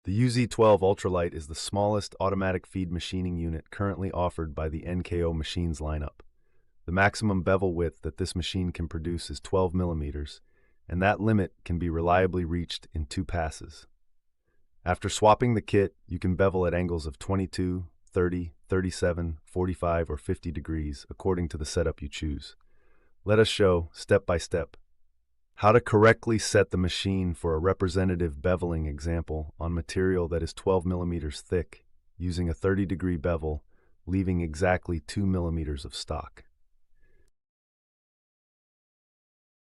The UZ12 Ultralight is the smallest automatic feed machining unit currently offered by the NKO machines lineup. The maximum bevel width that this machine can produce is 12 millimeters, and that limit can be reliably reached in 2 passes. After swapping the kit, you can bevel at angles of 22, 30, 37, 45, or 50 degrees according to the setup you choose. Let us show, step by step, how to correctly set the machine for a representative beveling example on material that is 12 millimeters thick, using a 30-degree bevel, leaving exactly 2 millimeters of stock.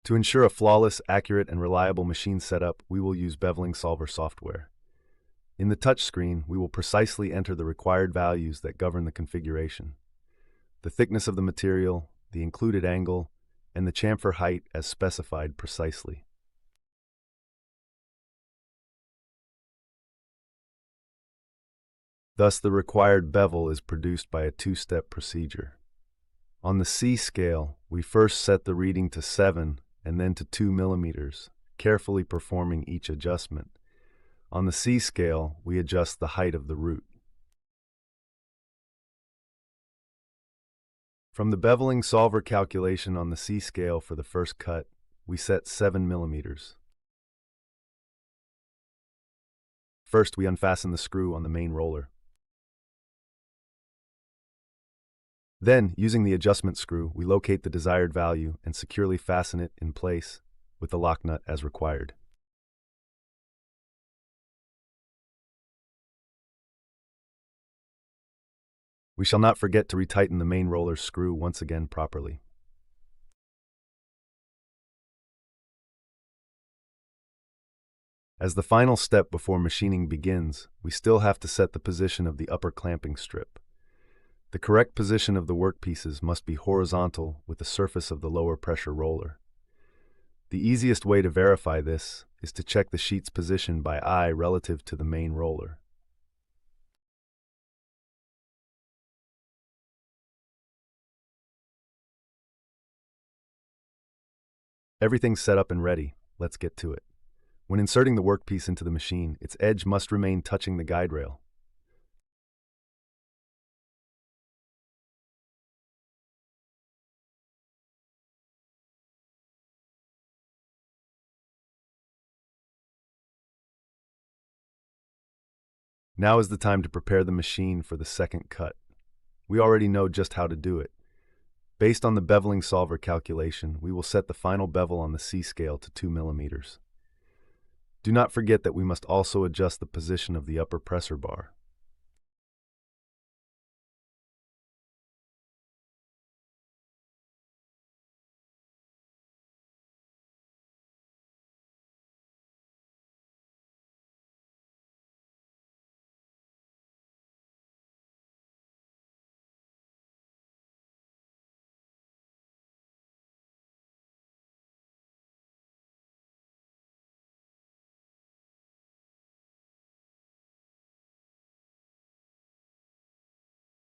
To ensure a flawless, accurate, and reliable machine setup, we will use Beveling Solver software. In the touchscreen, we will precisely enter the required values that govern the configuration: the thickness of the material, the included angle, and the chamfer height as specified precisely. Thus, the required bevel is produced by a 2-step procedure. On the C scale, we first set the reading to 7 and then to 2 millimeters, carefully performing each adjustment. On the C scale, we adjust the height of the root. From the Beveling Solver calculation on the C scale for the first cut, we set 7 millimeters. First, we unfasten the screw on the main roller. Then, using the adjustment screw, we locate the desired value and securely fasten it in place with the lock nut as required. We shall not forget to retighten the main roller's screw once again properly. As the final step before machining begins, we still have to set the position of the upper clamping strip. The correct position of the workpieces must be horizontal with the surface of the lower pressure roller. The easiest way to verify this is to check the sheet's position by eye relative to the main roller. Everything's set up and ready. Let's get to it. When inserting the workpiece into the machine, its edge must remain touching the guide rail. Now is the time to prepare the machine for the second cut. We already know just how to do it. Based on the Beveling Solver calculation, we will set the final bevel on the C scale to 2 millimeters. Do not forget that we must also adjust the position of the upper pressure bar.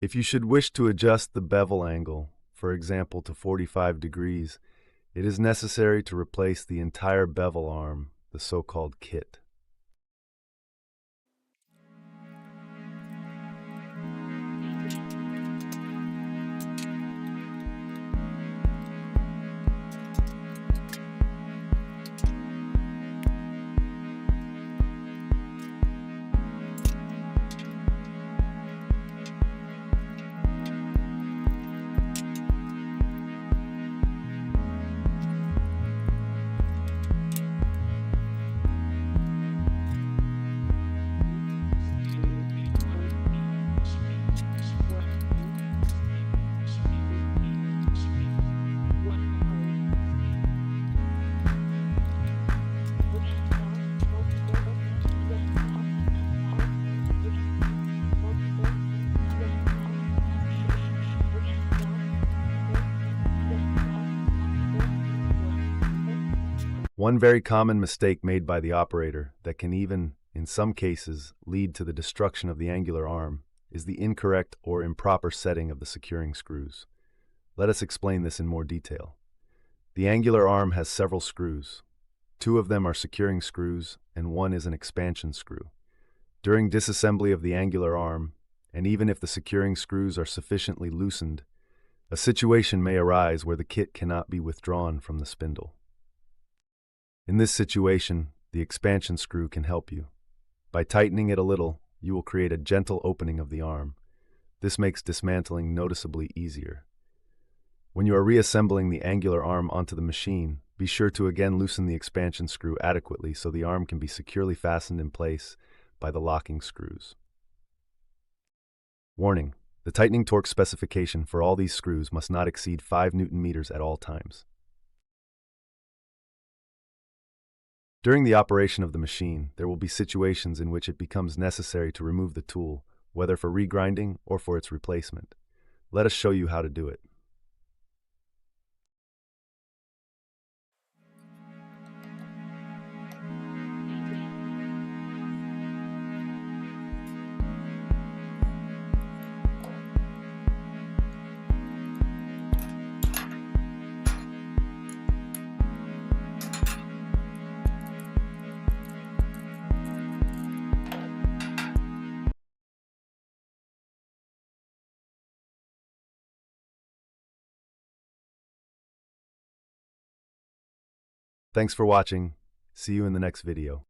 If you should wish to adjust the bevel angle, for example to 45 degrees, it is necessary to replace the entire bevel arm, the so-called kit. One very common mistake made by the operator that can even, in some cases, lead to the destruction of the angular arm is the incorrect or improper setting of the securing screws. Let us explain this in more detail. The angular arm has several screws. 2 of them are securing screws and 1 is an expansion screw. During disassembly of the angular arm, and even if the securing screws are sufficiently loosened, a situation may arise where the kit cannot be withdrawn from the spindle. In this situation, the expansion screw can help you. By tightening it a little, you will create a gentle opening of the arm. This makes dismantling noticeably easier. When you are reassembling the angular arm onto the machine, be sure to again loosen the expansion screw adequately so the arm can be securely fastened in place by the locking screws. Warning: the tightening torque specification for all these screws must not exceed 5 Newton meters at all times. During the operation of the machine, there will be situations in which it becomes necessary to remove the tool, whether for regrinding or for its replacement. Let us show you how to do it. Thanks for watching. See you in the next video.